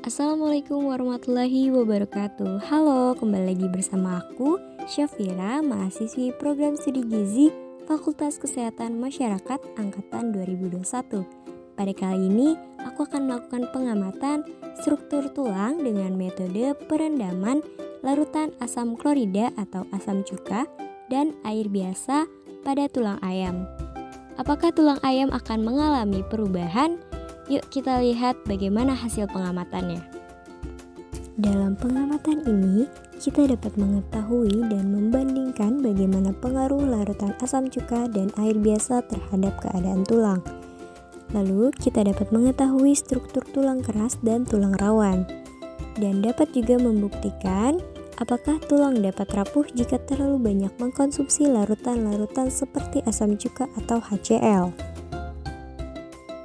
Assalamualaikum warahmatullahi wabarakatuh. Halo, kembali lagi bersama aku, Syafira, mahasiswi program studi gizi Fakultas Kesehatan Masyarakat Angkatan 2021. Pada kali ini, aku akan melakukan pengamatan struktur tulang dengan metode perendaman larutan asam klorida atau asam cuka dan air biasa pada tulang ayam. Apakah tulang ayam akan mengalami perubahan? Yuk kita lihat bagaimana hasil pengamatannya. Dalam pengamatan ini, kita dapat mengetahui dan membandingkan bagaimana pengaruh larutan asam cuka dan air biasa terhadap keadaan tulang. Lalu, kita dapat mengetahui struktur tulang keras dan tulang rawan. Dan dapat juga membuktikan apakah tulang dapat rapuh jika terlalu banyak mengkonsumsi larutan-larutan seperti asam cuka atau HCl.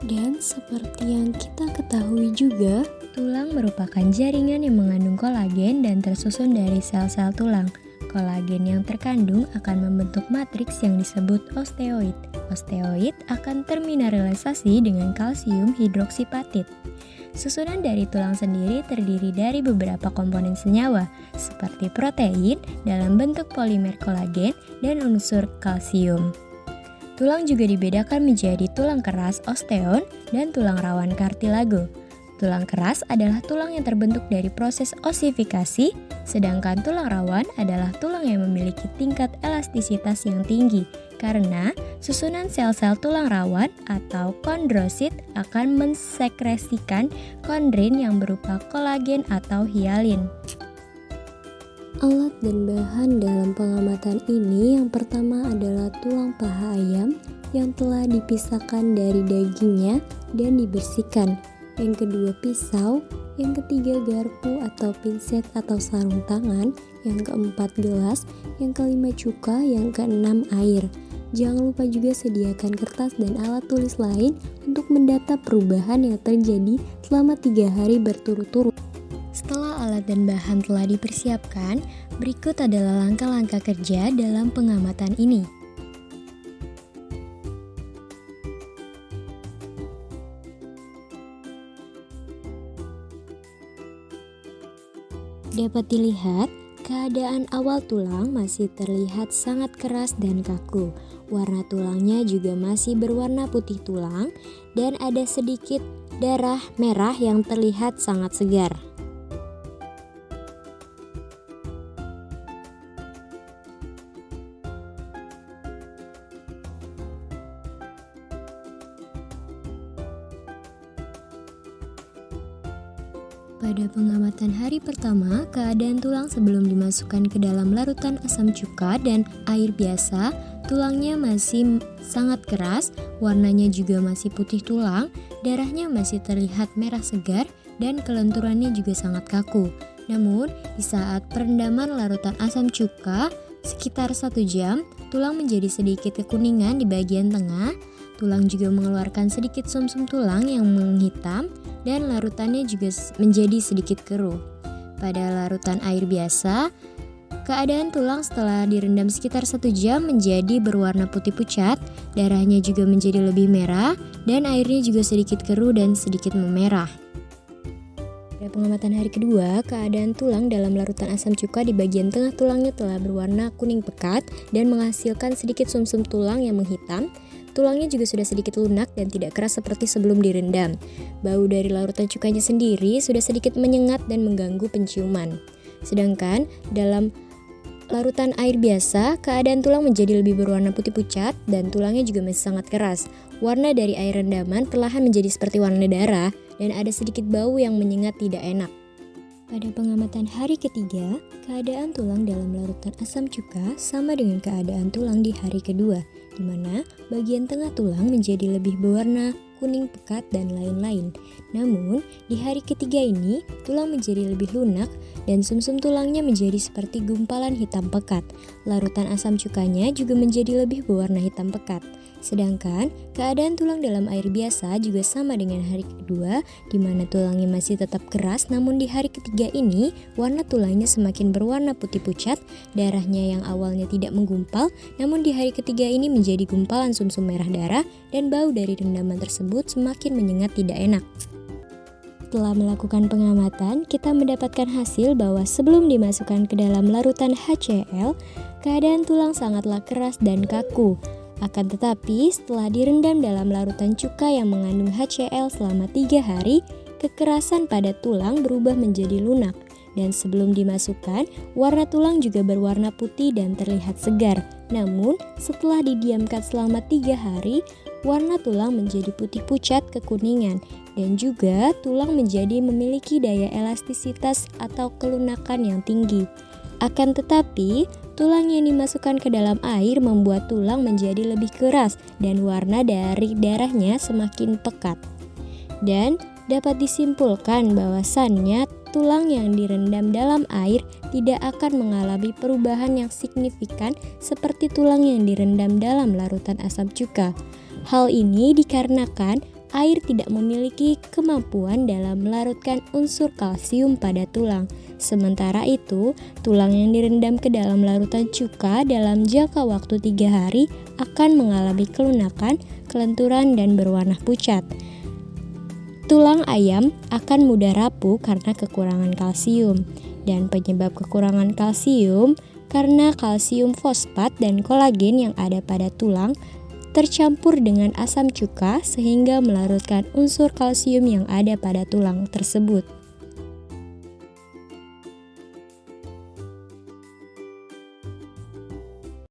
Dan seperti yang kita ketahui juga, tulang merupakan jaringan yang mengandung kolagen dan tersusun dari sel-sel tulang. Kolagen yang terkandung akan membentuk matriks yang disebut osteoid. Osteoid akan termineralisasi dengan kalsium hidroksipatit. Susunan dari tulang sendiri terdiri dari beberapa komponen senyawa, seperti protein dalam bentuk polimer kolagen dan unsur kalsium. Tulang juga dibedakan menjadi tulang keras osteon dan tulang rawan kartilago. Tulang keras adalah tulang yang terbentuk dari proses osifikasi, sedangkan tulang rawan adalah tulang yang memiliki tingkat elastisitas yang tinggi karena susunan sel-sel tulang rawan atau kondrosit akan mensekresikan kondrin yang berupa kolagen atau hialin. Alat dan bahan dalam pengamatan ini yang pertama adalah tulang paha ayam yang telah dipisahkan dari dagingnya dan dibersihkan. Yang kedua pisau, yang ketiga garpu atau pinset atau sarung tangan, yang keempat gelas, yang kelima cuka, yang keenam air. Jangan lupa juga sediakan kertas dan alat tulis lain untuk mendata perubahan yang terjadi selama 3 hari berturut-turut. Setelah alat dan bahan telah dipersiapkan, berikut adalah langkah-langkah kerja dalam pengamatan ini. Dapat dilihat, keadaan awal tulang masih terlihat sangat keras dan kaku. Warna tulangnya juga masih berwarna putih tulang dan ada sedikit darah merah yang terlihat sangat segar. Pada pengamatan hari pertama, keadaan tulang sebelum dimasukkan ke dalam larutan asam cuka dan air biasa, tulangnya masih sangat keras, warnanya juga masih putih tulang, darahnya masih terlihat merah segar, dan kelenturannya juga sangat kaku. Namun, di saat perendaman larutan asam cuka, sekitar 1 jam, tulang menjadi sedikit kekuningan di bagian tengah, tulang juga mengeluarkan sedikit sumsum tulang yang menghitam, dan larutannya juga menjadi sedikit keruh. Pada larutan air biasa, keadaan tulang setelah direndam sekitar 1 jam menjadi berwarna putih pucat, darahnya juga menjadi lebih merah, dan airnya juga sedikit keruh dan sedikit memerah. Pada pengamatan hari kedua, keadaan tulang dalam larutan asam cuka di bagian tengah tulangnya telah berwarna kuning pekat dan menghasilkan sedikit sumsum tulang yang menghitam. Tulangnya juga sudah sedikit lunak dan tidak keras seperti sebelum direndam. Bau dari larutan cukanya sendiri sudah sedikit menyengat dan mengganggu penciuman. Sedangkan dalam larutan air biasa, keadaan tulang menjadi lebih berwarna putih pucat dan tulangnya juga masih sangat keras. Warna dari air rendaman perlahan menjadi seperti warna darah dan ada sedikit bau yang menyengat tidak enak. Pada pengamatan hari ketiga, keadaan tulang dalam larutan asam cuka sama dengan keadaan tulang di hari kedua, di mana bagian tengah tulang menjadi lebih berwarna kuning pekat dan lain-lain. Namun, di hari ketiga ini, tulang menjadi lebih lunak dan sumsum tulangnya menjadi seperti gumpalan hitam pekat. Larutan asam cukanya juga menjadi lebih berwarna hitam pekat. Sedangkan keadaan tulang dalam air biasa juga sama dengan hari kedua, di mana tulangnya masih tetap keras, namun di hari ketiga ini warna tulangnya semakin berwarna putih pucat, darahnya yang awalnya tidak menggumpal, namun di hari ketiga ini menjadi gumpalan sumsum merah darah, dan bau dari rendaman tersebut semakin menyengat tidak enak. setelah melakukan pengamatan, kita mendapatkan hasil bahwa sebelum dimasukkan ke dalam larutan HCl, keadaan tulang sangatlah keras dan kaku. Akan tetapi, setelah direndam dalam larutan cuka yang mengandung HCl selama 3 hari, kekerasan pada tulang berubah menjadi lunak. Dan sebelum dimasukkan, warna tulang juga berwarna putih dan terlihat segar. Namun, setelah didiamkan selama 3 hari, warna tulang menjadi putih pucat kekuningan. Dan juga tulang menjadi memiliki daya elastisitas atau kelunakan yang tinggi. Akan tetapi, tulang yang dimasukkan ke dalam air membuat tulang menjadi lebih keras dan warna dari darahnya semakin pekat. Dan dapat disimpulkan bahwasannya tulang yang direndam dalam air tidak akan mengalami perubahan yang signifikan seperti tulang yang direndam dalam larutan asam cuka. Hal ini dikarenakan air tidak memiliki kemampuan dalam melarutkan unsur kalsium pada tulang. Sementara itu, tulang yang direndam ke dalam larutan cuka dalam jangka waktu 3 hari akan mengalami kelunakan, kelenturan, dan berwarna pucat. Tulang ayam akan mudah rapuh karena kekurangan kalsium. Dan penyebab kekurangan kalsium karena kalsium fosfat dan kolagen yang ada pada tulang tercampur dengan asam cuka sehingga melarutkan unsur kalsium yang ada pada tulang tersebut.